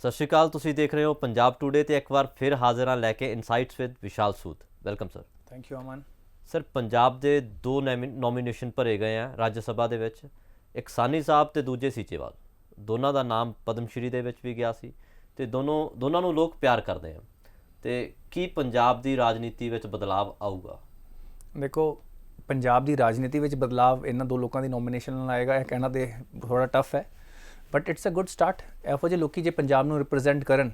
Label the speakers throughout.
Speaker 1: ਸਤਿ ਸ਼੍ਰੀ ਅਕਾਲ। ਤੁਸੀਂ ਦੇਖ ਰਹੇ ਹੋ ਪੰਜਾਬ ਟੂਡੇ ਤੇ ਇੱਕ ਵਾਰ ਫਿਰ ਹਾਜ਼ਰ ਹਾਂ ਲੈ ਕੇ insights with Vishal Sood. Welcome sir.
Speaker 2: Thank you Aman.
Speaker 1: Sir, Punjab ਦੇ ਦੋ ਨੋਮੀਨੇਸ਼ਨ ਭਰੇ ਗਏ ਆ ਰਾਜ ਸਭਾ ਦੇ ਵਿੱਚ। ਇੱਕ ਸਾਨੀ ਸਾਹਿਬ ਤੇ ਦੂਜੇ ਸੀਚੇਵਾਲ। ਦੋਨਾਂ ਦਾ ਨਾਮ ਪਦਮ ਸ਼੍ਰੀ ਦੇ ਵਿੱਚ ਵੀ ਗਿਆ ਸੀ ਤੇ ਦੋਨਾਂ ਨੂੰ ਲੋਕ ਪਿਆਰ ਕਰਦੇ ਆ। ਤੇ ਕੀ ਪੰਜਾਬ ਦੀ ਰਾਜਨੀਤੀ ਵਿੱਚ ਬਦਲਾਵ ਆਊਗਾ?
Speaker 2: ਦੇਖੋ, ਪੰਜਾਬ ਦੀ ਰਾਜਨੀਤੀ ਵਿੱਚ ਬਦਲਾਵ ਇਹਨਾਂ ਦੋ ਲੋਕਾਂ ਦੀ ਨੋਮੀਨੇਸ਼ਨ ਨਾਲ ਆਏਗਾ, ਇਹ ਕਹਿਣਾ ਤੇ ਥੋੜਾ ਟਫ ਹੈ, but it's a good start. ਇਹੋ ਜਿਹੇ ਲੋਕੀ ਜੇ ਪੰਜਾਬ ਨੂੰ ਰਿਪਰੈਜ਼ੈਂਟ ਕਰਨ,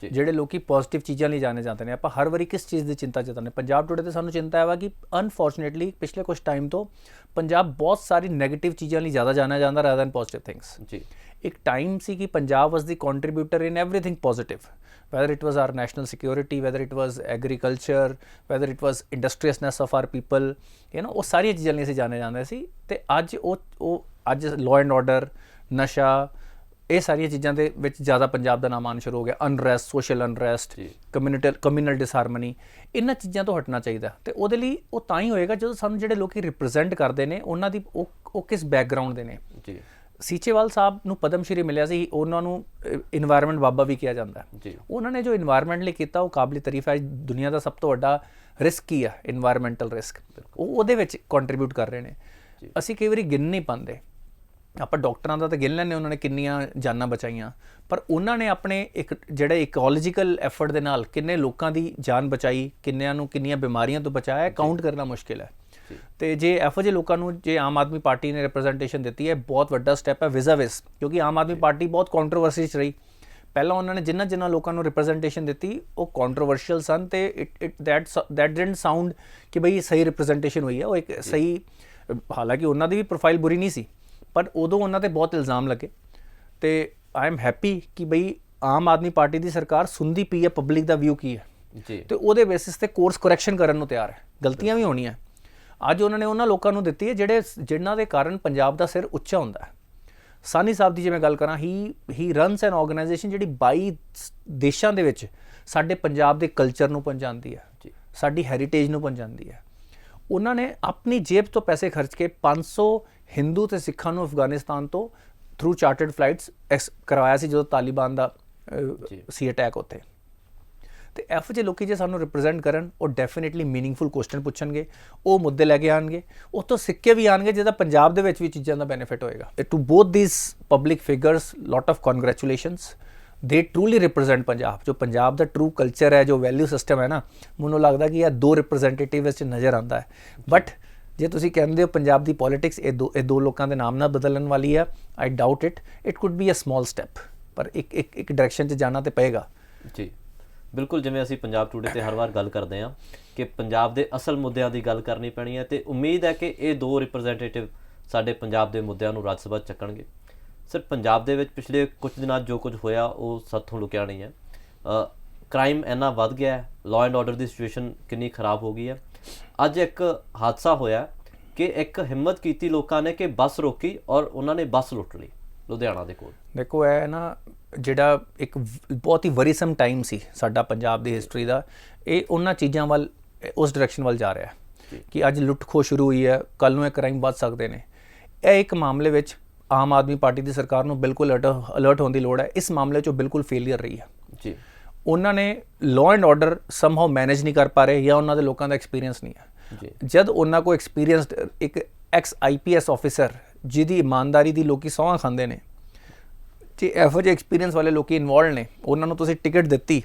Speaker 2: ਜਿਹੜੇ ਲੋਕੀ ਪੋਜ਼ਿਟਿਵ ਚੀਜ਼ਾਂ ਲਈ ਜਾਣੇ ਜਾਂਦੇ ਨੇ। ਆਪਾਂ ਹਰ ਵਾਰੀ ਕਿਸ ਚੀਜ਼ ਦੀ ਚਿੰਤਾ ਜਤਾਉਂਦੇ, ਪੰਜਾਬ ਟੁਡੇ ਤੇ ਸਾਨੂੰ ਚਿੰਤਾ ਹੈ ਕਿ ਅਨਫੋਰਚੂਨੇਟਲੀ ਪਿਛਲੇ ਕੁਝ ਟਾਈਮ ਤੋਂ ਪੰਜਾਬ ਬਹੁਤ ਸਾਰੀ ਨੈਗੇਟਿਵ ਚੀਜ਼ਾਂ ਲਈ ਜ਼ਿਆਦਾ ਜਾਣਿਆ ਜਾਂਦਾ ਰਾਦਰ ਦੈਨ ਪੋਜ਼ਿਟਿਵ ਥਿੰਗਸ। ਜੀ, ਇੱਕ ਟਾਈਮ ਸੀ ਕਿ Punjab was the contributor in everything positive, whether it was our national security, whether it was agriculture, whether it was industriousness of our people, ਉਹ ਸਾਰੀਆਂ ਚੀਜ਼ਾਂ ਲਈ ਅਸੀਂ ਜਾਣੇ ਜਾਂਦੇ ਸੀ। ਤੇ ਅੱਜ ਅੱਜ ਲਾਅ ਐਂਡ ਆਰਡਰ, ਨਸ਼ਾ, ਇਹ ਸਾਰੀਆਂ ਚੀਜ਼ਾਂ ਦੇ ਵਿੱਚ ਜ਼ਿਆਦਾ ਪੰਜਾਬ ਦਾ ਨਾਮ ਆਉਣਾ ਸ਼ੁਰੂ ਹੋ ਗਿਆ। ਅਨਰੈਸਟ, ਸੋਸ਼ਲ ਅਨਰੈਸਟ, ਕਮਿਊਨਲ ਡਿਸਹਾਰਮਨੀ, ਇਹਨਾਂ ਚੀਜ਼ਾਂ ਤੋਂ ਹਟਣਾ ਚਾਹੀਦਾ। ਤੇ ਉਹਦੇ ਲਈ ਉਹ ਤਾਂ ਹੀ ਹੋਏਗਾ ਜਦੋਂ ਸਾਨੂੰ ਜਿਹੜੇ ਲੋਕੀ ਰਿਪਰੈਜ਼ੈਂਟ ਕਰਦੇ ਨੇ ਉਹਨਾਂ ਦੀ ਉਹ ਕਿਸ ਬੈਕਗਰਾਊਂਡ ਦੇ ਨੇ। ਜੀ, ਸੀਚੇਵਾਲ ਸਾਹਿਬ ਨੂੰ ਪਦਮ ਸ਼੍ਰੀ ਮਿਲਿਆ ਸੀ, ਉਹਨਾਂ ਨੂੰ ਇਨਵਾਇਰਮੈਂਟ ਬਾਬਾ ਵੀ ਕਿਹਾ ਜਾਂਦਾ ਹੈ। ਉਹਨਾਂ ਨੇ ਜੋ ਇਨਵਾਇਰਮੈਂਟ ਲਈ ਕੀਤਾ ਉਹ ਕਾਬਲੇ ਤਾਰੀਫ ਹੈ। ਦੁਨੀਆ ਦਾ ਸਭ ਤੋਂ ਵੱਡਾ ਰਿਸਕ ਕੀ ਹੈ? Environmental risk. ਉਹ ਉਹਦੇ ਵਿੱਚ ਕੰਟਰੀਬਿਊਟ ਕਰ ਰਹੇ ਨੇ। ਅਸੀਂ ਕਈ ਵਾਰੀ ਗਿਣ ਨਹੀਂ ਪਾਉਂਦੇ। ਆਪਾਂ ਡਾਕਟਰਾਂ ਦਾ ਤਾਂ ਗਿਣ ਲੈਂਦੇ, ਉਹਨਾਂ ਨੇ ਕਿੰਨੀਆਂ ਜਾਨਾਂ ਬਚਾਈਆਂ, ਪਰ ਉਹਨਾਂ ਨੇ ਆਪਣੇ ਇੱਕ ਜਿਹੜੇ ਇਕੋਲੋਜੀਕਲ ਐਫਰਟ ਦੇ ਨਾਲ ਕਿੰਨੇ ਲੋਕਾਂ ਦੀ ਜਾਨ ਬਚਾਈ, ਕਿੰਨਿਆਂ ਨੂੰ ਕਿੰਨੀਆਂ ਬਿਮਾਰੀਆਂ ਤੋਂ ਬਚਾਇਆ, ਕਾਊਂਟ ਕਰਨਾ ਮੁਸ਼ਕਿਲ ਹੈ। ਤੇ ਜੇ ਇਹੋ ਜਿਹੇ ਲੋਕਾਂ ਨੂੰ ਜੇ ਆਮ ਆਦਮੀ ਪਾਰਟੀ ਨੇ ਰਿਪਰੈਜ਼ੈਂਟੇਸ਼ਨ ਦਿੱਤੀ ਹੈ, ਬਹੁਤ ਵੱਡਾ ਸਟੈਪ ਹੈ ਵਿਜ਼ਾਵਿਸ, ਕਿਉਂਕਿ ਆਮ ਆਦਮੀ ਪਾਰਟੀ ਬਹੁਤ ਕੰਟਰੋਵਰਸੀ 'ਚ ਰਹੀ। ਪਹਿਲਾਂ ਉਹਨਾਂ ਨੇ ਜਿਨ੍ਹਾਂ ਲੋਕਾਂ ਨੂੰ ਰਿਪਰੈਜ਼ੈਂਟੇਸ਼ਨ ਦਿੱਤੀ ਉਹ ਕੰਟਰੋਵਰਸ਼ੀਅਲ ਸਨ ਤੇ ਦੈਟ ਡਿਡਨਟ ਸਾਊਂਡ ਕਿ ਬਈ ਸਹੀ ਰਿਪਰੈਜ਼ੈਂਟੇਸ਼ਨ ਹੋਈ ਹੈ। ਉਹ ਇੱਕ ਸਹੀ, ਹਾਲਾਂਕਿ ਉਹਨਾਂ ਦੀ ਵੀ ਪ੍ਰੋਫਾਈਲ ਬੁਰੀ ਨਹੀਂ ਸੀ, ਪਰ ਉਦੋਂ ਉਹਨਾਂ 'ਤੇ ਬਹੁਤ ਇਲਜ਼ਾਮ ਲੱਗੇ। ਤੇ ਆਈ ਐਮ ਹੈਪੀ ਕਿ ਬਈ ਆਮ ਆਦਮੀ ਪਾਰਟੀ ਦੀ ਸਰਕਾਰ ਸੁਣਦੀ ਪਈ ਹੈ ਪਬਲਿਕ ਦਾ ਵਿਊ ਕੀ ਹੈ ਤੇ ਉਹਦੇ ਬੇਸਿਸ 'ਤੇ ਕੋਰਸ ਕਰੈਕਸ਼ਨ ਕਰਨ ਨੂੰ ਤਿਆਰ ਹੈ। ਗਲਤੀਆਂ ਵੀ ਹੋਣੀਆਂ। ਅੱਜ ਉਹਨਾਂ ਨੇ ਉਹਨਾਂ ਲੋਕਾਂ ਨੂੰ ਦਿੱਤੀ ਹੈ ਜਿਨ੍ਹਾਂ ਦੇ ਕਾਰਨ ਪੰਜਾਬ ਦਾ ਸਿਰ ਉੱਚਾ ਹੁੰਦਾ ਹੈ। ਸਾਨੀ ਸਾਹਿਬ ਦੀ ਜੇ ਮੈਂ ਗੱਲ ਕਰਾਂ, ਹੀ ਰਨਸ ਐਨ ਆਰਗੇਨਾਈਜੇਸ਼ਨ ਜਿਹੜੀ 22 ਦੇਸ਼ਾਂ ਦੇ ਵਿੱਚ ਸਾਡੇ ਪੰਜਾਬ ਦੇ ਕਲਚਰ ਨੂੰ ਪਹੁੰਚਾਉਂਦੀ ਹੈ, ਸਾਡੀ ਹੈਰੀਟੇਜ ਨੂੰ ਪਹੁੰਚਾਉਂਦੀ ਹੈ। ਉਹਨਾਂ ਨੇ ਆਪਣੀ ਜੇਬ ਤੋਂ ਪੈਸੇ ਖਰਚ ਕੇ 500 ਹਿੰਦੂ ਤੇ ਸਿੱਖਾਂ ਨੂੰ ਅਫਗਾਨਿਸਤਾਨ ਤੋਂ ਥਰੂ ਚਾਰਟਰਡ ਫਲਾਈਟਸ ਕਰਵਾਇਆ ਸੀ ਜਦੋਂ ਤਾਲਿਬਾਨ ਦਾ ਸੀ ਅਟੈਕ ਉੱਥੇ। ਤੇ ਇਹੋ ਜਿਹੇ ਲੋਕੀ ਜੇ ਸਾਨੂੰ ਰਿਪਰੈਜ਼ੈਂਟ ਕਰਨ, ਉਹ ਡੈਫੀਨੇਟਲੀ ਮੀਨਿੰਗਫੁਲ ਕੁਐਸਚਨ ਪੁੱਛਣਗੇ, ਉਹ ਮੁੱਦੇ ਲੈ ਕੇ ਆਉਣਗੇ, ਉਹ ਤੋਂ ਸਿੱਕੇ ਵੀ ਆਉਣਗੇ ਜਿਹਦਾ ਪੰਜਾਬ ਦੇ ਵਿੱਚ ਵੀ ਚੀਜ਼ਾਂ ਦਾ ਬੈਨੀਫਿਟ ਹੋਏਗਾ। To both these public figures lot of congratulations. They truly represent Punjab, ਜੋ ਪੰਜਾਬ ਦਾ ਟਰੂ ਕਲਚਰ ਹੈ, ਜੋ ਵੈਲਿਊ ਸਿਸਟਮ ਹੈ ਨਾ, ਮੈਨੂੰ ਲੱਗਦਾ ਕਿ ਇਹ ਦੋ ਰਿਪਰੈਜ਼ੈਂਟੇਟਿਵ ਵਿੱਚ ਨਜ਼ਰ ਆਉਂਦਾ ਹੈ। ਬਟ ਜੇ ਤੁਸੀਂ ਕਹਿੰਦੇ ਹੋ ਪੰਜਾਬ ਦੀ ਪੋਲੀਟਿਕਸ ਇਹ ਦੋ ਲੋਕਾਂ ਦੇ ਨਾਮ ਨਾਲ ਬਦਲਣ ਵਾਲੀ ਹੈ, I doubt it could be a small step, ਪਰ ਇੱਕ ਡਾਇਰੈਕਸ਼ਨ 'ਚ ਜਾਣਾ ਤੇ ਪਏਗਾ। ਜੀ
Speaker 1: ਬਿਲਕੁਲ, ਜਿਵੇਂ ਅਸੀਂ ਪੰਜਾਬ ਟੂਡੇ ਤੇ ਹਰ ਵਾਰ ਗੱਲ ਕਰਦੇ ਹਾਂ ਕਿ ਪੰਜਾਬ ਦੇ ਅਸਲ ਮੁੱਦਿਆਂ ਦੀ ਗੱਲ ਕਰਨੀ ਪੈਣੀ ਹੈ ਤੇ ਉਮੀਦ ਹੈ ਕਿ ਇਹ ਦੋ ਰਿਪਰੈਜ਼ੈਂਟੇਟਿਵ ਸਾਡੇ ਪੰਜਾਬ ਦੇ ਮੁੱਦਿਆਂ ਨੂੰ ਰਾਜ ਸਭਾ ਚੱਕਣਗੇ। ਸਰ, ਪੰਜਾਬ ਦੇ ਵਿੱਚ ਪਿਛਲੇ ਕੁਝ ਦਿਨਾਂ ਜੋ ਕੁਝ ਹੋਇਆ ਉਹ ਸਾਥੋਂ ਲੁਕਿਆ ਨਹੀਂ ਹੈ। ਕ੍ਰਾਈਮ ਇੰਨਾ ਵੱਧ ਗਿਆ ਹੈ, law and order the situation ਕਿੰਨੀ ਖਰਾਬ ਹੋ ਗਈ ਹੈ। ਅੱਜ ਇੱਕ ਹਾਦਸਾ ਹੋਇਆ ਕਿ ਇੱਕ ਹਿੰਮਤ ਕੀਤੀ ਲੋਕਾਂ ਨੇ ਕਿ ਬੱਸ ਰੋਕੀ ਔਰ ਉਹਨਾਂ ਨੇ ਬੱਸ ਲੁੱਟ ਲਈ ਲੁਧਿਆਣਾ ਦੇ ਕੋਲ।
Speaker 2: ਦੇਖੋ, ਇਹ ਨਾ ਜਿਹੜਾ ਇੱਕ ਬਹੁਤ ਹੀ ਵਰੀਸਮ ਟਾਈਮ ਸੀ ਸਾਡਾ ਪੰਜਾਬ ਦੀ ਹਿਸਟਰੀ ਦਾ, ਇਹ ਉਹਨਾਂ ਚੀਜ਼ਾਂ ਵੱਲ, ਉਸ ਡਾਇਰੈਕਸ਼ਨ ਵੱਲ ਜਾ ਰਿਹਾ ਕਿ ਅੱਜ ਲੁੱਟ ਖੋਹ ਸ਼ੁਰੂ ਹੋਈ ਹੈ, ਕੱਲ੍ਹ ਨੂੰ ਇਹ ਕ੍ਰਾਈਮ ਵੱਧ ਸਕਦੇ ਨੇ। ਇਹ ਇੱਕ ਮਾਮਲੇ ਵਿੱਚ ਆਮ ਆਦਮੀ ਪਾਰਟੀ ਦੀ ਸਰਕਾਰ ਨੂੰ ਬਿਲਕੁਲ ਅਲਰਟ ਹੋਣ ਦੀ ਲੋੜ ਹੈ। ਇਸ ਮਾਮਲੇ 'ਚੋਂ ਬਿਲਕੁਲ ਫੇਲੀਅਰ ਰਹੀ ਹੈ ਜੀ। ਉਹਨਾਂ ਨੇ ਲਾਅ ਐਂਡ ਆਰਡਰ ਸਮਹਾਉ ਮੈਨੇਜ ਨਹੀਂ ਕਰ ਪਾ ਰਹੇ, ਜਾਂ ਉਹਨਾਂ ਦੇ ਲੋਕਾਂ ਦਾ ਐਕਸਪੀਰੀਅੰਸ ਨਹੀਂ ਹੈ। ਜਦ ਉਹਨਾਂ ਕੋਲ ਐਕਸਪੀਰੀਅੰਸਡ ਇੱਕ ਐਕਸ IPS ਆਫਿਸਰ ਜਿਹਦੀ ਇਮਾਨਦਾਰੀ ਦੀ ਲੋਕੀ ਸਹੁੰ ਖਾਂਦੇ ਨੇ, ਜੇ ਇਹੋ ਜਿਹੇ ਐਕਸਪੀਰੀਅੰਸ ਵਾਲੇ ਲੋਕੀ ਇਨਵੋਲਵ ਨੇ, ਉਹਨਾਂ ਨੂੰ ਤੁਸੀਂ ਟਿਕਟ ਦਿੱਤੀ,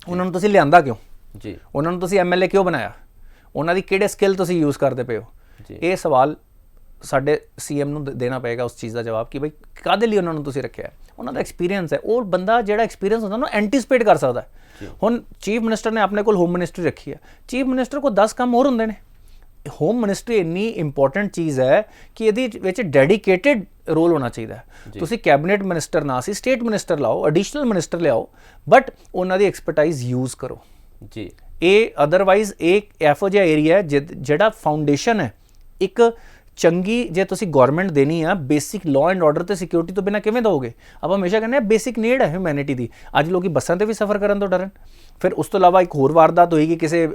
Speaker 2: ਉਹਨਾਂ ਨੂੰ ਤੁਸੀਂ ਲਿਆਂਦਾ ਕਿਉਂ? ਜੀ, ਉਹਨਾਂ ਨੂੰ ਤੁਸੀਂ MLA ਕਿਉਂ ਬਣਾਇਆ? ਉਹਨਾਂ ਦੀ ਕਿਹੜੇ ਸਕਿੱਲ ਤੁਸੀਂ ਯੂਜ਼ ਕਰਦੇ ਪਏ ਹੋ? ਇਹ ਸਵਾਲ ਸਾਡੇ CM ਨੂੰ ਦੇਣਾ ਪਏਗਾ ਉਸ ਚੀਜ਼ ਦਾ ਜਵਾਬ ਕਿ ਬਈ ਕਾਹਦੇ ਲਈ ਉਹਨਾਂ ਨੂੰ ਤੁਸੀਂ ਰੱਖਿਆ। ਉਹਨਾਂ ਦਾ ਐਕਸਪੀਰੀਅੰਸ ਹੈ, ਉਹ ਬੰਦਾ ਜਿਹੜਾ ਐਕਸਪੀਰੀਅੰਸ ਹੁੰਦਾ ਉਹਨੂੰ ਐਂਟੀਸਪੇਟ ਕਰ ਸਕਦਾ। ਹੁਣ ਚੀਫ ਮਿਨਿਸਟਰ ਨੇ ਆਪਣੇ ਕੋਲ ਹੋਮ ਮਿਨਿਸਟਰੀ ਰੱਖੀ ਹੈ, ਚੀਫ ਮਿਨਿਸਟਰ ਕੋਲ 10 ਕੰਮ ਹੋਰ ਹੁੰਦੇ ਨੇ। ਹੋਮ ਮਿਨਿਸਟਰੀ ਇੰਨੀ ਇੰਪੋਰਟੈਂਟ ਚੀਜ਼ ਹੈ ਕਿ ਇਹਦੇ ਵਿੱਚ ਡੈਡੀਕੇਟਿਡ ਰੋਲ ਹੋਣਾ ਚਾਹੀਦਾ। ਤੁਸੀਂ ਕੈਬਨਿਟ ਮਿਨਿਸਟਰ ਨਾ ਸੀ, ਸਟੇਟ ਮਿਨਿਸਟਰ ਲਾਓ, ਐਡੀਸ਼ਨਲ ਮਿਨਿਸਟਰ ਲਿਆਓ, ਬਟ ਉਹਨਾਂ ਦੀ ਐਕਸਪਰਟਾਈਜ਼ ਯੂਜ਼ ਕਰੋ ਜੀ। ਇਹ ਅਦਰਵਾਈਜ਼ ਇੱਕ ਇਹੋ ਜਿਹਾ ਏਰੀਆ ਹੈ ਜਿਹੜਾ ਫਾਊਂਡੇਸ਼ਨ ਹੈ ਇੱਕ ਚੰਗੀ, ਜੇ ਤੁਸੀਂ ਗੌਰਮੈਂਟ ਦੇਣੀ ਆ, ਬੇਸਿਕ ਲਾਅ ਐਂਡ ਆਰਡਰ ਤੇ ਸਿਕਿਉਰਿਟੀ ਤੋਂ ਬਿਨਾਂ ਕਿਵੇਂ ਦੋਗੇ? ਆਪਾਂ ਹਮੇਸ਼ਾ ਕਹਿੰਦੇ ਹਾਂ ਬੇਸਿਕ ਨੀਡ ਹੈ ਹਿਊਮੈਨਿਟੀ ਦੀ। ਅੱਜ ਲੋਕੀ ਬੱਸਾਂ ਤੇ ਵੀ ਸਫ਼ਰ ਕਰਨ ਤੋਂ ਡਰਨ। ਫਿਰ ਉਸ ਤੋਂ ਇਲਾਵਾ ਇੱਕ ਹੋਰ ਵਾਰਦਾਤ ਹੋਏਗੀ, ਕਿਸੇ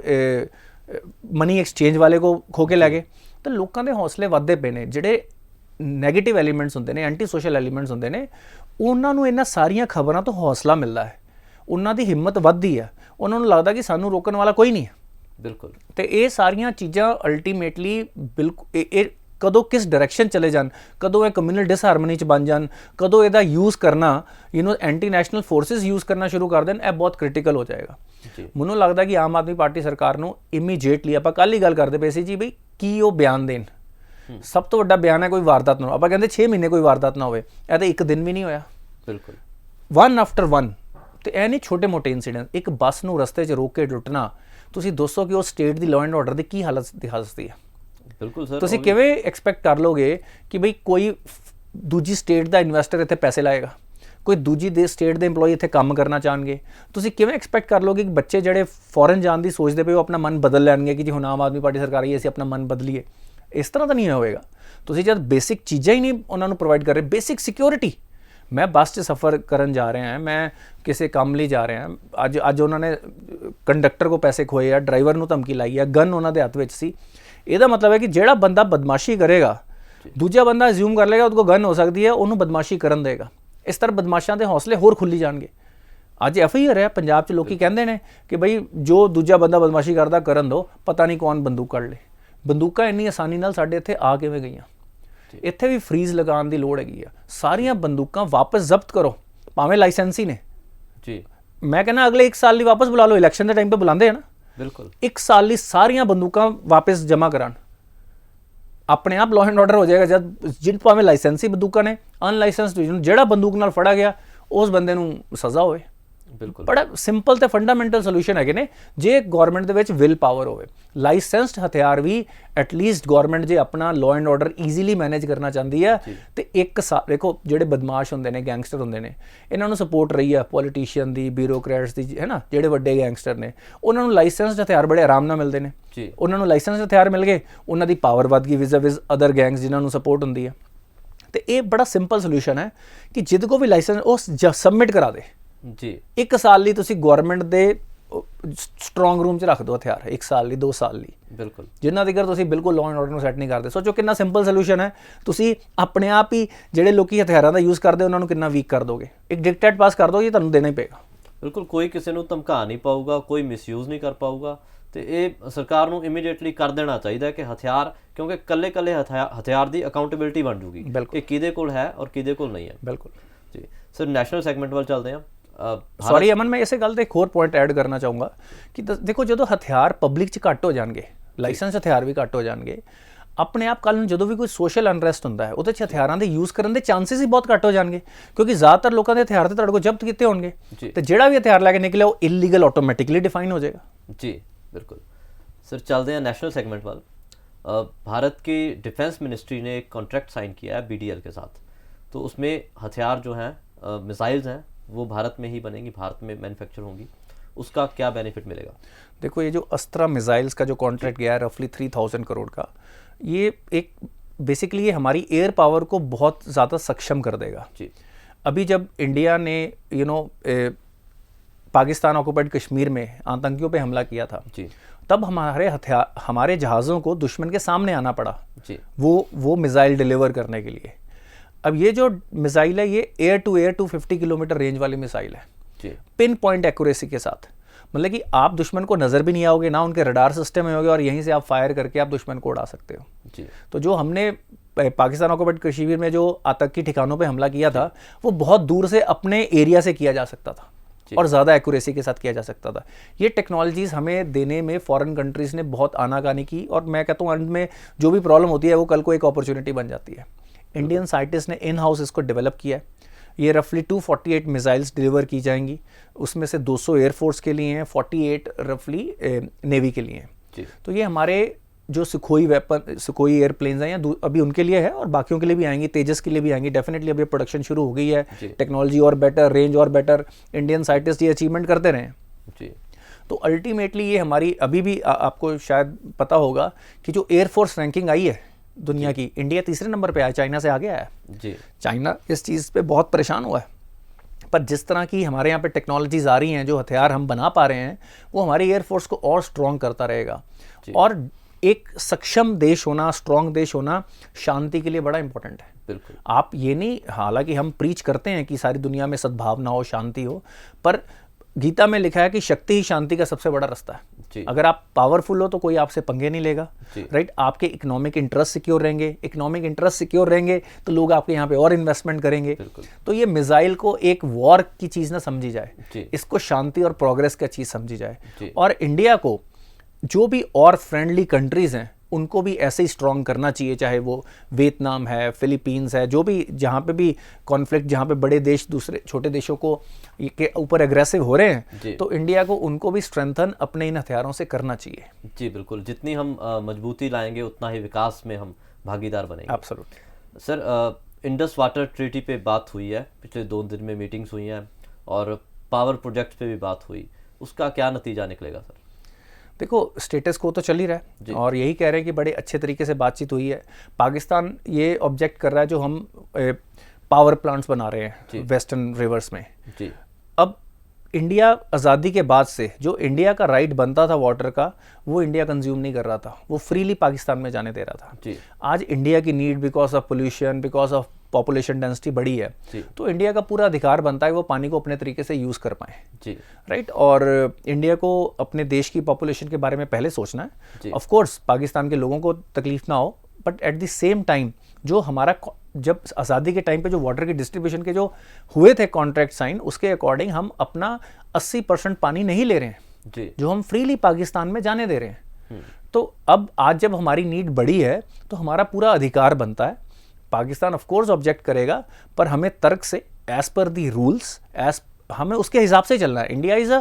Speaker 2: ਮਨੀ ਐਕਸਚੇਂਜ ਵਾਲੇ ਕੋ ਖੋ ਕੇ ਲੈ ਗਏ। ਤਾਂ ਲੋਕਾਂ ਦੇ ਹੌਸਲੇ ਵੱਧਦੇ ਪਏ ਨੇ। ਜਿਹੜੇ ਨੈਗੇਟਿਵ ਐਲੀਮੈਂਟਸ ਹੁੰਦੇ ਨੇ, ਐਂਟੀ ਸੋਸ਼ਲ ਐਲੀਮੈਂਟਸ ਹੁੰਦੇ ਨੇ, ਉਹਨਾਂ ਨੂੰ ਇਹਨਾਂ ਸਾਰੀਆਂ ਖਬਰਾਂ ਤੋਂ ਹੌਸਲਾ ਮਿਲਦਾ ਹੈ, ਉਹਨਾਂ ਦੀ ਹਿੰਮਤ ਵੱਧਦੀ ਹੈ, ਉਹਨਾਂ ਨੂੰ ਲੱਗਦਾ ਕਿ ਸਾਨੂੰ ਰੋਕਣ ਵਾਲਾ ਕੋਈ ਨਹੀਂ ਹੈ।
Speaker 1: ਬਿਲਕੁਲ।
Speaker 2: ਤੇ ਇਹ ਸਾਰੀਆਂ ਚੀਜ਼ਾਂ ਅਲਟੀਮੇਟਲੀ ਬਿਲਕੁਲ ਇਹ ਕਦੋਂ ਕਿਸ ਡਾਇਰੈਕਸ਼ਨ ਚਲੇ ਜਾਣ, ਕਦੋਂ ਇਹ ਕਮਿਊਨਲ ਡਿਸਹਾਰਮਨੀ ਚ ਬਣ ਜਾਣ, ਕਦੋਂ ਇਹਦਾ ਯੂਜ਼ ਕਰਨਾ ਐਂਟੀ ਨੈਸ਼ਨਲ ਫੋਰਸਿਸ ਯੂਜ਼ ਕਰਨਾ ਸ਼ੁਰੂ ਕਰ ਦੇਣ, ਇਹ ਬਹੁਤ ਕ੍ਰਿਟੀਕਲ ਹੋ ਜਾਏਗਾ। ਮੈਨੂੰ ਲੱਗਦਾ ਕਿ ਆਮ ਆਦਮੀ ਪਾਰਟੀ ਸਰਕਾਰ ਨੂੰ ਇਮੀਡੀਏਟਲੀ, ਆਪਾਂ ਕੱਲ੍ਹ ਹੀ ਗੱਲ ਕਰਦੇ ਪਏ ਸੀ ਜੀ ਬਈ ਕੀ ਉਹ ਬਿਆਨ ਦੇਣ। ਸਭ ਤੋਂ ਵੱਡਾ ਬਿਆਨ ਹੈ ਕੋਈ ਵਾਰਦਾਤ ਨਾ, ਆਪਾਂ ਕਹਿੰਦੇ 6 ਮਹੀਨੇ ਕੋਈ ਵਾਰਦਾਤ ਨਾ ਹੋਵੇ, ਇਹ ਤਾਂ ਇੱਕ ਦਿਨ ਵੀ ਨਹੀਂ ਹੋਇਆ।
Speaker 1: ਬਿਲਕੁਲ।
Speaker 2: One after one. ਤੇ ਇਹ ਨਹੀਂ ਛੋਟੇ ਮੋਟੇ ਇਨਸੀਡੈਂਟ, ਇੱਕ ਬੱਸ ਨੂੰ ਰਸਤੇ 'ਚ ਰੋਕ ਕੇ ਲੁੱਟਣਾ, ਤੁਸੀਂ ਦੱਸੋ ਕਿ ਉਹ state the law and order ਦੀ ਕੀ ਹਾਲਤ ਦਿਖਾਸਦੀ ਹੈ।
Speaker 1: ਬਿਲਕੁਲ ਸਰ।
Speaker 2: ਤੁਸੀਂ ਕਿਵੇਂ ਐਕਸਪੈਕਟ ਕਰ ਲੋਗੇ ਕਿ ਬਈ ਕੋਈ ਦੂਜੀ ਸਟੇਟ ਦਾ ਇਨਵੈਸਟਰ ਇੱਥੇ ਪੈਸੇ ਲਾਏਗਾ, ਕੋਈ ਦੂਜੀ ਦੇ ਸਟੇਟ ਦੇ EMPLOYEE ਇੱਥੇ ਕੰਮ ਕਰਨਾ ਚਾਹਣਗੇ? ਤੁਸੀਂ ਕਿਵੇਂ ਐਕਸਪੈਕਟ ਕਰ ਲੋਗੇ ਕਿ ਬੱਚੇ ਜਿਹੜੇ ਫੋਰਨ ਜਾਣ ਦੀ ਸੋਚਦੇ ਪਏ ਉਹ ਆਪਣਾ ਮਨ ਬਦਲ ਲੈਣਗੇ ਕਿ ਜੀ ਹੁਣ ਆਮ ਆਦਮੀ ਪਾਰਟੀ ਸਰਕਾਰ ਆਈ ਅਸੀਂ ਆਪਣਾ ਮਨ ਬਦਲੀਏ? ਇਸ ਤਰ੍ਹਾਂ ਤਾਂ ਨਹੀਂ ਹੋਵੇਗਾ। ਤੁਸੀਂ ਜਦ ਬੇਸਿਕ ਚੀਜ਼ਾਂ ਹੀ ਨਹੀਂ ਉਹਨਾਂ ਨੂੰ ਪ੍ਰੋਵਾਈਡ ਕਰ ਰਹੇ, ਬੇਸਿਕ ਸਿਕਿਉਰਿਟੀ। ਮੈਂ ਬੱਸ 'ਚ ਸਫ਼ਰ ਕਰਨ ਜਾ ਰਿਹਾ ਹਾਂ, ਮੈਂ ਕਿਸੇ ਕੰਮ ਲਈ ਜਾ ਰਿਹਾ, ਅੱਜ ਉਹਨਾਂ ਨੇ ਕੰਡਕਟਰ ਕੋ ਪੈਸੇ ਖੋਏ ਆ, ਡਰਾਈਵਰ ਨੂੰ ਧਮਕੀ ਲਾਈ ਆ, ਗਨ ਉਹਨਾਂ ਦੇ ਹੱਥ ਵਿੱਚ ਸੀ। ਇਹਦਾ ਮਤਲਬ ਹੈ ਕਿ ਜਿਹੜਾ ਬੰਦਾ ਬਦਮਾਸ਼ੀ ਕਰੇਗਾ, ਦੂਜਾ ਬੰਦਾ ਅਸਿਊਮ ਕਰ ਲਏਗਾ ਉਹਦੇ ਕੋਲ ਗਨ ਹੋ ਸਕਦੀ ਹੈ, ਉਹਨੂੰ ਬਦਮਾਸ਼ੀ ਕਰਨ ਦੇਗਾ। ਇਸ ਤਰ੍ਹਾਂ ਬਦਮਾਸ਼ਾਂ ਦੇ ਹੌਸਲੇ ਹੋਰ ਖੁੱਲੀ ਜਾਣਗੇ। ਅੱਜ FIR ਹੈ ਪੰਜਾਬ 'ਚ, ਲੋਕੀ ਕਹਿੰਦੇ ਨੇ ਕਿ ਬਈ ਜੋ ਦੂਜਾ ਬੰਦਾ ਬਦਮਾਸ਼ੀ ਕਰਦਾ ਕਰਨ ਦਿਓ, ਪਤਾ ਨਹੀਂ ਕੌਣ ਬੰਦੂਕ ਕੱਢ ਲੇ। ਬੰਦੂਕਾਂ ਇੰਨੀ ਆਸਾਨੀ ਨਾਲ ਸਾਡੇ ਇੱਥੇ ਆ ਕਿਵੇਂ ਗਈਆਂ? ਇੱਥੇ ਵੀ ਫਰੀਜ਼ ਲਗਾਉਣ ਦੀ ਲੋੜ ਹੈਗੀ ਆ। ਸਾਰੀਆਂ ਬੰਦੂਕਾਂ ਵਾਪਸ ਜ਼ਬਤ ਕਰੋ, ਭਾਵੇਂ ਲਾਇਸੈਂਸੀ ਨੇ ਜੀ। ਮੈਂ ਕਹਿੰਦਾ ਅਗਲੇ 1 ਸਾਲ ਲਈ ਵਾਪਸ ਬੁਲਾ ਲਓ, ਇਲੈਕਸ਼ਨ ਦੇ ਟਾਈਮ 'ਤੇ ਬੁਲਾਉਂਦੇ ਆ ਨਾ। ਬਿਲਕੁਲ। 1 ਸਾਲ ਲਈ ਸਾਰੀਆਂ ਬੰਦੂਕਾਂ ਵਾਪਸ ਜਮ੍ਹਾਂ ਕਰਾਉਣ, ਆਪਣੇ ਆਪ ਲਾਅ ਐਂਡ ਆਰਡਰ ਹੋ ਜਾਏਗਾ। ਜਦ ਜਿਨ ਭਾਵੇਂ ਲਾਇਸੈਂਸੀ ਬੰਦੂਕਾਂ ਨੇ, ਅਨਲਾਇਸੈਂਸਡ ਜਿਹੜਾ ਬੰਦੂਕ ਨਾਲ ਫੜਾ ਗਿਆ ਉਸ ਬੰਦੇ ਨੂੰ ਸਜ਼ਾ ਹੋਵੇ। ਬਿਲਕੁਲ। ਬੜਾ ਸਿੰਪਲ ਤੇ ਫੰਡਾਮੈਂਟਲ ਸੋਲੂਸ਼ਨ ਹੈਗੇ ਨੇ ਜੇ ਗਵਰਨਮੈਂਟ ਦੇ ਵਿੱਚ ਵਿਲ ਪਾਵਰ ਹੋਵੇ। ਲਾਇਸੈਂਸਡ ਹਥਿਆਰ ਵੀ ਐਟਲੀਸਟ ਗਵਰਨਮੈਂਟ ਜੇ ਆਪਣਾ law and order easily manage ਕਰਨਾ ਚਾਹੁੰਦੀ ਹੈ ਤੇ 1 ਸਾਲ ਦੇਖੋ, ਜਿਹੜੇ ਬਦਮਾਸ਼ ਹੁੰਦੇ ਨੇ, ਗੈਂਗਸਟਰ ਹੁੰਦੇ ਨੇ, ਇਹਨਾਂ ਨੂੰ ਸਪੋਰਟ ਰਹੀ ਹੈ ਪੋਲੀਟੀਸ਼ੀਅਨ ਦੀ, ਬਿਊਰੋਕਰੈਟਸ ਦੀ, ਹੈ ਨਾ। ਜਿਹੜੇ ਵੱਡੇ ਗੈਂਗਸਟਰ ਨੇ ਉਹਨਾਂ ਨੂੰ ਲਾਇਸੈਂਸਡ ਹਥਿਆਰ ਬੜੇ ਆਰਾਮ ਨਾਲ ਮਿਲਦੇ ਨੇ। ਉਹਨਾਂ ਨੂੰ ਲਾਇਸੈਂਸਡ ਹਥਿਆਰ ਮਿਲ ਗਏ, ਉਹਨਾਂ ਦੀ ਪਾਵਰ ਵੱਧ ਗਈ ਵਿਜ਼ ਅਦਰ ਗੈਂਗਸ ਜਿਨ੍ਹਾਂ ਨੂੰ ਸਪੋਰਟ ਹੁੰਦੀ ਹੈ। ਤੇ ਇਹ ਬੜਾ ਸਿੰਪਲ ਸੋਲੂਸ਼ਨ ਹੈ ਕਿ ਜਿਹਦੇ ਕੋ ਵੀ ਲਾਇਸੈਂਸ ਉਹ ਸਬਮਿਟ ਕਰਾ ਦੇ ਜੀ। 1 ਸਾਲ ਲਈ ਤੁਸੀਂ ਗਵਰਨਮੈਂਟ ਦੇ ਸਟਰੋਂਗ ਰੂਮ 'ਚ ਰੱਖ ਦਿਓ ਹਥਿਆਰ, 1 ਸਾਲ ਲਈ, 2 ਸਾਲ ਲਈ। ਬਿਲਕੁਲ। ਜਿੰਨਾ ਤੱਕ ਤੁਸੀਂ ਬਿਲਕੁਲ ਲਾਅ ਐਂਡ ਆਰਡਰ ਨੂੰ ਸੈੱਟ ਨਹੀਂ ਕਰਦੇ। ਸੋਚੋ ਕਿੰਨਾ ਸਿੰਪਲ ਸੋਲੂਸ਼ਨ ਹੈ। ਤੁਸੀਂ ਆਪਣੇ ਆਪ ਹੀ ਜਿਹੜੇ ਲੋਕੀ ਹਥਿਆਰਾਂ ਦਾ ਯੂਜ਼ ਕਰਦੇ ਉਹਨਾਂ ਨੂੰ ਕਿੰਨਾ ਵੀਕ ਕਰ ਦੋਗੇ। ਇੱਕ ਡਿਕਟੇਟ ਪਾਸ ਕਰ ਦੋਗੇ, ਤੁਹਾਨੂੰ ਦੇਣਾ ਹੀ ਪਏਗਾ। ਬਿਲਕੁਲ। ਕੋਈ ਕਿਸੇ ਨੂੰ ਧਮਕਾ ਨਹੀਂ ਪਾਊਗਾ, ਕੋਈ ਮਿਸਯੂਜ਼ ਨਹੀਂ ਕਰ ਪਾਊਗਾ। ਤੇ ਇਹ ਸਰਕਾਰ ਨੂੰ ਇਮੀਡੀਏਟਲੀ ਕਰ ਦੇਣਾ ਚਾਹੀਦਾ ਕਿ ਹਥਿਆਰ, ਕਿਉਂਕਿ ਕੱਲੇ ਹਥਿਆਰ ਦੀ ਅਕਾਊਂਟੇਬਿਲਿਟੀ ਬਣ ਜੂਗੀ ਕਿ ਕਿਹਦੇ ਕੋਲ ਹੈ ਔਰ ਕਿਹਦੇ ਕੋਲ ਨਹੀਂ ਹੈ। ਬਿਲਕੁਲ ਜੀ। ਸਰ ਨੈਸ਼ਨਲ ਸੈਗਮੈਂਟ ਵੱਲ ਚੱਲਦੇ ਹਾਂ। ਸੌਰੀ ਅਮਨ, ਮੈਂ ਇਸੇ ਗੱਲ ਤੇ ਇੱਕ ਹੋਰ ਪੁਆਇੰਟ ਐਡ ਕਰਨਾ ਚਾਹੂੰਗਾ ਕਿ ਦੇਖੋ, ਜਦੋਂ ਹਥਿਆਰ ਪਬਲਿਕ 'ਚ ਘੱਟ ਹੋ ਜਾਣਗੇ, ਲਾਇਸੈਂਸ ਹਥਿਆਰ ਵੀ ਘੱਟ ਹੋ ਜਾਣਗੇ, ਆਪਣੇ ਆਪ ਕੱਲ੍ਹ ਨੂੰ ਜਦੋਂ ਵੀ ਕੋਈ ਸੋਸ਼ਲ ਅਨਰੈਸਟ ਹੁੰਦਾ ਹੈ ਉਹਦੇ 'ਚ ਹਥਿਆਰਾਂ ਦੇ ਯੂਜ਼ ਕਰਨ ਦੇ ਚਾਂਸਸ ਹੀ ਬਹੁਤ ਘੱਟ ਹੋ ਜਾਣਗੇ, ਕਿਉਂਕਿ ਜ਼ਿਆਦਾਤਰ ਲੋਕਾਂ ਦੇ ਹਥਿਆਰ ਤੇ ਤੁਹਾਡੇ ਕੋਲ ਜ਼ਬਤ ਕੀਤੇ ਹੋਣਗੇ ਤੇ ਜਿਹੜਾ ਵੀ ਹਥਿਆਰ ਲੈ ਕੇ ਨਿਕਲਿਆ ਉਹ ਇਲੀਗਲ ਆਟੋਮੈਟਿਕਲੀ ਡਿਫਾਈਨ ਹੋ ਜਾਏਗਾ। ਜੀ ਬਿल्कुल। सर चलते हैं नेशनल सेगमेंट वाल। भारत की डिफेंस मिनिस्ट्री ने एक कॉन्ट्रैक्ट साइन किया है BDL के साथ, तो उसमें हथियार जो हैं, मिसाइल्स हैं, वो भारत में ही बनेंगी, भारत में मैन्युफैक्चर होंगी। उसका क्या बेनिफिट मिलेगा? देखो, ये जो अस्त्रा मिसाइल्स का जो कॉन्ट्रैक्ट गया है रफली 3000 करोड़ का, ये एक बेसिकली ये हमारी एयर पावर को बहुत ज़्यादा सक्षम कर देगा जी। अभी जब इंडिया ने पाकिस्तान ऑक्युपाइड कश्मीर में आतंकियों पे हमला किया था जी, तब हमारे जहाज़ों को दुश्मन के सामने आना पड़ा जी, वो मिसाइल डिलीवर करने के लिए। अब ये जो मिसाइल है ये air to air 250 kilometre range वाली मिसाइल है जी, पिन पॉइंट एक्यूरेसी के साथ। मतलब कि आप दुश्मन को नज़र भी नहीं आओगे, ना उनके रडार सिस्टम में होगे, और यहीं से आप फायर करके आप दुश्मन को उड़ा सकते हो जी। तो जो हमने पाकिस्तान ऑक्युपाइड कश्मीर में जो आतंकी ठिकानों पे हमला किया था वो बहुत दूर से अपने एरिया से किया जा सकता था और ज़्यादा एक्यूरेसी के साथ किया जा सकता था। ये टेक्नोलॉजीज़ हमें देने में फॉरेन कंट्रीज़ ने बहुत आनाकानी की, और मैं कहता हूँ अंत में जो भी प्रॉब्लम होती है वो कल को एक अपॉर्चुनिटी बन जाती है। इंडियन साइंटिस्ट ने इन हाउस इसको डेवलप किया है। ये रफली 248 मिसाइल्स डिलीवर की जाएंगी, उसमें से 200 एयरफोर्स के लिए हैं, 48 रफली नेवी के लिए हैं। तो ये हमारे जो सुखोई एयरप्लेन्स हैं या अभी उनके लिए है, और बाकियों के लिए भी आएंगी, तेजस के लिए भी आएंगी डेफिनेटली। अभी प्रोडक्शन शुरू हो गई है, टेक्नोलॉजी और बेटर, रेंज और बेटर, इंडियन साइंटिस्ट ये अचीवमेंट करते रहे जी। तो अल्टीमेटली ये हमारी अभी भी आपको शायद पता होगा कि जो एयरफोर्स रैंकिंग आई है दुनिया की, इंडिया 3रे नंबर पे आया, चाइना से आगे आया जी। चाइना इस चीज़ पे बहुत परेशान हुआ है, पर जिस तरह की हमारे यहाँ पे टेक्नोलॉजीज़ आ रही हैं, जो हथियार हम बना पा रहे हैं, वो हमारी एयरफोर्स को और स्ट्रॉन्ग करता रहेगा। और एक सक्षम देश होना, स्ट्रांग देश होना शांति के लिए बड़ा इंपॉर्टेंट है।
Speaker 1: बिल्कुल।
Speaker 2: आप ये नहीं, हालांकि हम प्रीच करते हैं कि सारी दुनिया में सद्भावना हो, शांति हो, पर गीता में लिखा है कि शक्ति ही शांति का सबसे बड़ा रास्ता है।
Speaker 1: जी।
Speaker 2: अगर आप पावरफुल हो तो कोई आपसे पंगे नहीं लेगा,
Speaker 1: जी।
Speaker 2: राइट। आपके इकोनॉमिक इंटरेस्ट सिक्योर रहेंगे, इकोनॉमिक इंटरेस्ट सिक्योर रहेंगे तो लोग आपके यहाँ पे और इन्वेस्टमेंट करेंगे।
Speaker 1: बिल्कुल।
Speaker 2: तो ये मिसाइल को एक वॉर की चीज ना समझी जाए,
Speaker 1: जी।
Speaker 2: इसको शांति और प्रोग्रेस का चीज समझी जाए।
Speaker 1: जी।
Speaker 2: और इंडिया को जो भी और फ्रेंडली कंट्रीज हैं उनको भी ऐसे ही स्ट्रांग करना चाहिए, चाहे वो वियतनाम है, फिलीपींस है, जो भी जहाँ पे भी कॉन्फ्लिक्ट, जहाँ पे बड़े देश दूसरे छोटे देशों को के ऊपर एग्रेसिव हो रहे हैं, तो इंडिया को उनको भी स्ट्रेंथन अपने इन हथियारों से करना चाहिए।
Speaker 1: जी बिल्कुल, जितनी हम मजबूती लाएंगे उतना ही विकास में हम भागीदार बनेंगे।
Speaker 2: Absolutely.
Speaker 1: Sir, Indus water treaty पे बात हुई है, पिछले 2 दिन में मीटिंग्स हुई हैं और पावर प्रोजेक्ट पे भी बात हुई, उसका क्या नतीजा निकलेगा सर?
Speaker 2: देखो, स्टेटस को तो चल ही रहा है और यही कह रहे हैं कि बड़े अच्छे तरीके से बातचीत हुई है। पाकिस्तान ये ऑब्जेक्ट कर रहा है जो हम पावर प्लांट्स बना रहे हैं वेस्टर्न रिवर्स में।
Speaker 1: जी।
Speaker 2: अब इंडिया आज़ादी के बाद से जो इंडिया का राइट बनता था वाटर का, वो इंडिया कंज्यूम नहीं कर रहा था, वो फ्रीली पाकिस्तान में जाने दे रहा था।
Speaker 1: जी।
Speaker 2: आज इंडिया की need because of pollution, because of population density बढ़ी है, तो इंडिया का पूरा अधिकार बनता है वो पानी को अपने तरीके से यूज़ कर पाए।
Speaker 1: जी।
Speaker 2: राइट। और इंडिया को अपने देश की पॉपुलेशन के बारे में पहले सोचना है। ऑफ कोर्स पाकिस्तान के लोगों को तकलीफ ना हो, but at the same time जो हमारा जब आज़ादी के टाइम पे जो वाटर की डिस्ट्रीब्यूशन के जो हुए थे कॉन्ट्रैक्ट साइन, उसके अकॉर्डिंग हम अपना 80% पानी नहीं ले रहे हैं
Speaker 1: जी।
Speaker 2: जो हम फ्रीली पाकिस्तान में जाने दे रहे हैं। तो अब आज जब हमारी नीड बढ़ी है तो हमारा पूरा अधिकार बनता है। पाकिस्तान ऑफ कोर्स ऑब्जेक्ट करेगा, पर हमें तर्क से एज पर दी रूल्स, एज हमें उसके हिसाब से चलना है। इंडिया इज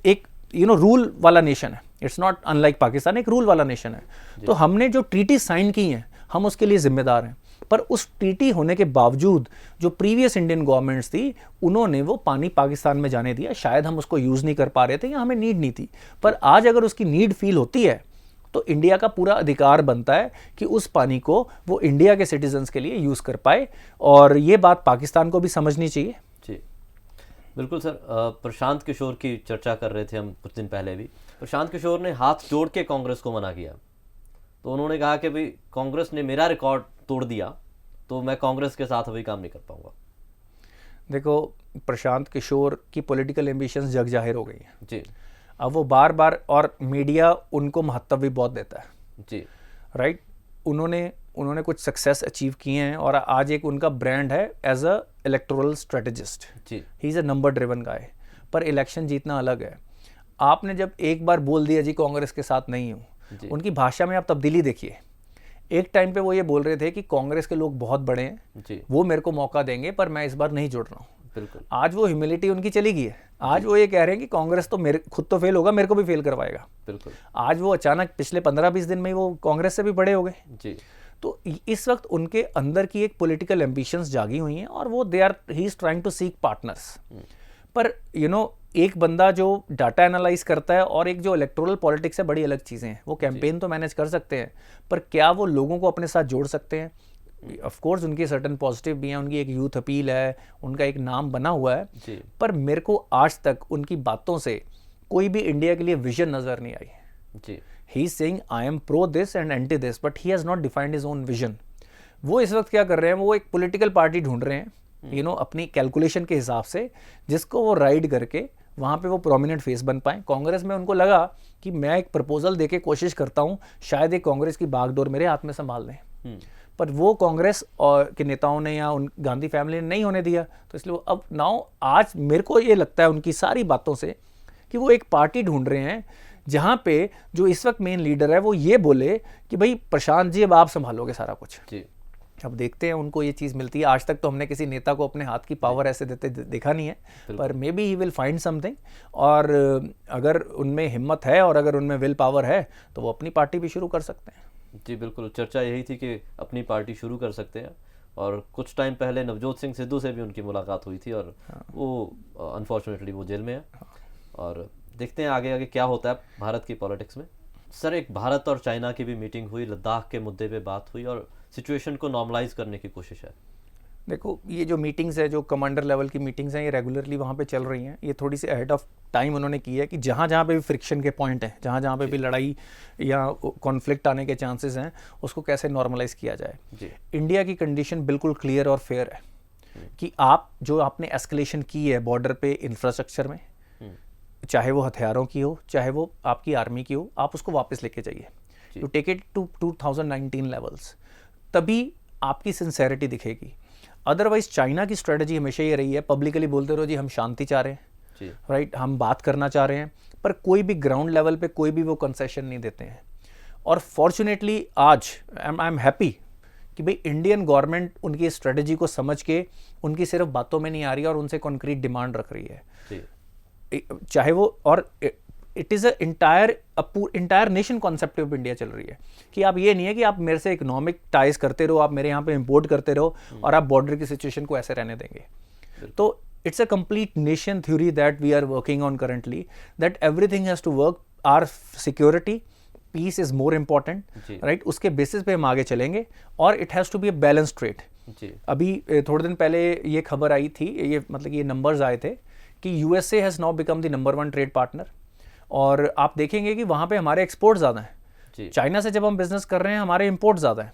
Speaker 2: एक रूल वाला नेशन है, इट्स नॉट अनलाइक पाकिस्तान, एक रूल वाला नेशन है। तो हमने जो ट्रीटी साइन की हैं हम उसके लिए जिम्मेदार हैं, पर उस ट्रीटी होने के बावजूद जो प्रीवियस इंडियन गवर्नमेंट्स थी उन्होंने वो पानी पाकिस्तान में जाने दिया। शायद हम उसको यूज़ नहीं कर पा रहे थे या हमें नीड नहीं थी, पर आज अगर उसकी नीड फील होती है तो इंडिया का पूरा अधिकार बनता है कि उस पानी को वो इंडिया के सिटीजन्स के लिए यूज़ कर पाए, और ये बात पाकिस्तान को भी समझनी चाहिए।
Speaker 1: जी बिल्कुल सर। प्रशांत किशोर की चर्चा कर रहे थे हम कुछ दिन पहले भी। प्रशांत किशोर ने हाथ जोड़ के कांग्रेस को मना किया, तो उन्होंने कहा कि भाई कांग्रेस ने मेरा रिकॉर्ड तोड़ दिया तो मैं कांग्रेस के साथ अभी काम नहीं कर पाऊंगा।
Speaker 2: देखो, प्रशांत किशोर की पॉलिटिकल एम्बिशंस जग जाहिर हो गई हैं
Speaker 1: जी।
Speaker 2: अब वो बार बार, और मीडिया उनको महत्व भी बहुत देता है।
Speaker 1: जी।
Speaker 2: राइट। उन्होंने कुछ सक्सेस अचीव किए हैं और आज एक उनका ब्रांड है एज अ इलेक्टोरल स्ट्रेटेजिस्ट।
Speaker 1: जी।
Speaker 2: He is a number driven guy, पर इलेक्शन जीतना अलग है। आपने जब एक बार बोल दिया जी कांग्रेस के साथ नहीं हूँ, उनकी भाषा में आप तब्दीली देखिए। एक टाइम पे वो ये बोल रहे थे कि कांग्रेस के लोग बहुत बड़े हैं
Speaker 1: जी।
Speaker 2: वो मेरे को मौका देंगे, पर मैं इस बार नहीं जुड़ रहा हूँ।
Speaker 1: बिल्कुल।
Speaker 2: आज वो ह्यूमिलिटी उनकी चली गई है। आज वो ये कह रहे हैं कि कांग्रेस तो मेरे खुद तो फेल होगा, मेरे को भी फेल करवाएगा।
Speaker 1: बिल्कुल।
Speaker 2: आज वो अचानक पिछले 15-20 दिन में ही वो कांग्रेस से भी बड़े हो गए।
Speaker 1: जी।
Speaker 2: तो इस वक्त उनके अंदर की एक पॉलिटिकल एम्बिशंस जागी हुई हैं और वो ही is trying to seek partners. पर एक बंदा जो डाटा एनालाइज करता है और एक जो इलेक्टोरल पॉलिटिक्स है, बड़ी अलग चीज़ें हैं। वो कैंपेन तो मैनेज कर सकते हैं, पर क्या वो लोगों को अपने साथ जोड़ सकते हैं? ऑफ कोर्स उनकी सर्टन पॉजिटिव भी हैं, उनकी एक यूथ अपील है, उनका एक नाम बना हुआ है
Speaker 1: जी।
Speaker 2: पर मेरे को आज तक उनकी बातों से कोई भी इंडिया के लिए विजन नज़र नहीं आई।
Speaker 1: जी।
Speaker 2: He is saying I am pro this and anti this, but he has not defined his own vision. वो इस वक्त क्या कर रहे हैं, वो एक पॉलिटिकल पार्टी ढूंढ रहे हैं अपनी कैलकुलेशन के हिसाब से, जिसको वो राइड करके वहाँ पे वो प्रोमिनेंट फेस बन पाए। कांग्रेस में उनको लगा कि मैं एक प्रपोजल देके कोशिश करता हूँ, शायद एक कांग्रेस की बागडोर मेरे हाथ में संभाल लें, पर वो कांग्रेस और के नेताओं ने या उन गांधी फैमिली ने नहीं होने दिया। तो इसलिए वो अब आज मेरे को ये लगता है उनकी सारी बातों से कि वो एक पार्टी ढूंढ रहे हैं जहाँ पे जो इस वक्त मेन लीडर है वो ये बोले कि भाई प्रशांत जी अब आप संभालोगे सारा कुछ।
Speaker 1: जी।
Speaker 2: अब देखते हैं उनको ये चीज़ मिलती है। आज तक तो हमने किसी नेता को अपने हाथ की पावर ऐसे देते देखा नहीं है, पर may be he will find something. और अगर उनमें हिम्मत है और अगर उनमें विल पावर है तो वो अपनी पार्टी भी शुरू कर सकते हैं।
Speaker 1: जी बिल्कुल, चर्चा यही थी कि अपनी पार्टी शुरू कर सकते हैं। और कुछ टाइम पहले नवजोत सिंह सिद्धू से भी उनकी मुलाकात हुई थी और वो अनफॉर्चुनेटली वो जेल में है। और देखते हैं आगे आगे क्या होता है भारत की पॉलिटिक्स में। सर, एक भारत और चाइना की भी मीटिंग हुई, लद्दाख के मुद्दे पे बात हुई और सिचुएशन को नॉर्मलाइज करने की कोशिश है।
Speaker 2: देखो, ये जो मीटिंग्स है, जो कमांडर लेवल की मीटिंग्स हैं, ये रेगुलरली वहाँ पे चल रही हैं। ये थोड़ी सी अहेड ऑफ टाइम उन्होंने की है कि जहाँ जहाँ पे भी फ्रिक्शन के पॉइंट हैं, जहाँ जहाँ पे भी लड़ाई या कॉन्फ्लिक्ट आने के चांसेस हैं, उसको कैसे नॉर्मलाइज किया जाए। इंडिया की कंडीशन बिल्कुल क्लियर और फेयर है कि आप जो आपने एस्केलेशन की है बॉर्डर पे इंफ्रास्ट्रक्चर में, चाहे वो हथियारों की हो, चाहे वो आपकी आर्मी की हो, आप उसको वापस लेके जाइए। You take it to 2019 levels, तभी आपकी सिंसेरिटी दिखेगी। अदरवाइज चाइना की स्ट्रेटजी हमेशा ये रही है, पब्लिकली बोलते रहो जी हम शांति चाह रहे हैं, राइट, हम बात करना चाह रहे हैं, पर कोई भी ग्राउंड लेवल पे कोई भी वो कंसेशन नहीं देते हैं। और फॉर्चुनेटली आज आई एम हैप्पी कि भाई इंडियन गवर्नमेंट उनकी स्ट्रेटजी को समझ के उनकी सिर्फ बातों में नहीं आ रही है और उनसे कॉन्क्रीट डिमांड रख रही है। चाहे वो, और it is entire nation concept of India चल रही है कि आप ये नहीं है कि आप मेरे से इकोनॉमिक टाइज करते रहो, आप मेरे यहाँ पे इंपोर्ट करते रहो और आप बॉर्डर की सिचुएशन को ऐसे रहने देंगे। तो it's a complete nation theory that we are working on currently, that everything has to work, our security, peace is more important, right, उसके बेसिस पे हम आगे चलेंगे और it has to be a balance trade. अभी थोड़े दिन पहले ये खबर आई थी, ये मतलब ये नंबर्स आए थे कि USA has now become the number 1 trade partner, और आप देखेंगे कि वहाँ पे हमारे एक्सपोर्ट ज़्यादा हैं। चाइना से जब हम बिजनेस कर रहे हैं हमारे इंपोर्ट ज़्यादा हैं।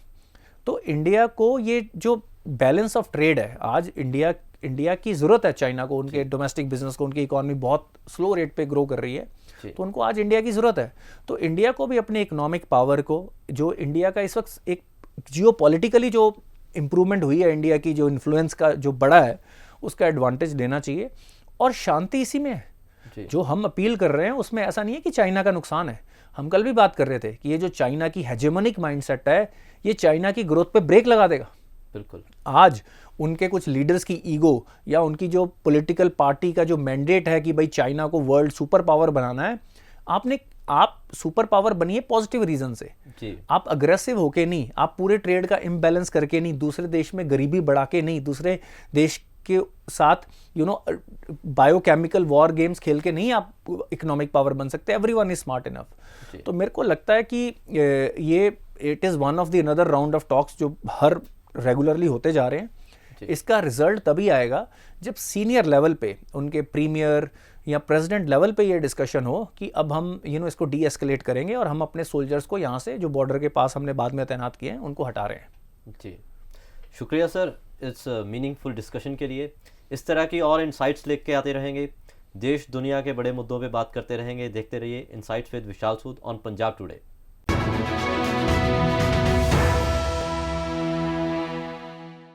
Speaker 2: तो इंडिया को ये जो बैलेंस ऑफ ट्रेड है, आज इंडिया की ज़रूरत है चाइना को, उनके डोमेस्टिक बिजनेस को, उनकी इकॉनमी बहुत स्लो रेट पे ग्रो कर रही है, तो उनको आज इंडिया की ज़रूरत है। तो इंडिया को भी अपने इकोनॉमिक पावर को, जो इंडिया का इस वक्त एक जियोपॉलिटिकली जो इम्प्रूवमेंट हुई है, इंडिया की जो इन्फ्लुएंस का जो बड़ा है, उसका एडवांटेज लेना चाहिए। और शांति इसी में है। जो हम अपील कर रहे हैं उसमें ऐसा नहीं है कि चाइना का नुकसान है। हम कल भी बात कर रहे थे कि ये जो चाइना की हेजेमोनिक माइंडसेट है, ये चाइना की ग्रोथ पे ब्रेक लगा देगा।
Speaker 1: बिल्कुल।
Speaker 2: आज उनके कुछ लीडर्स की ईगो या उनकी जो पॉलिटिकल पार्टी का जो मैंडेट है कि भाई चाइना को वर्ल्ड सुपर पावर बनाना है, आप सुपर पावर बनिए पॉजिटिव रीजन से, आप अग्रेसिव होके नहीं, आप पूरे ट्रेड का इम्बैलेंस करके नहीं, दूसरे देश में गरीबी बढ़ा के नहीं, दूसरे देश के साथ बायोकेमिकल वॉर गेम्स खेल के नहीं आप इकोनॉमिक पावर बन सकते। Everyone is smart enough. तो मेरे को लगता है कि ये it is one of the another round of talks जो हर रेगुलरली होते जा रहे हैं। इसका रिजल्ट तभी आएगा जब सीनियर लेवल पे, उनके प्रीमियर या प्रेसिडेंट लेवल पे ये डिस्कशन हो कि अब हम इसको डी एस्केलेट करेंगे और हम अपने सोल्जर्स को यहाँ से जो बॉर्डर के पास हमने बाद में तैनात किए हैं उनको हटा रहे हैं।
Speaker 1: जी, शुक्रिया सर इस मीनिंगफुल डिस्कशन के लिए। इस तरह की और इनसाइट्स लेके आते रहेंगे, देश दुनिया के बड़े मुद्दों पे बात करते रहेंगे। देखते रहिए insights with Vishal Sood on Punjab today.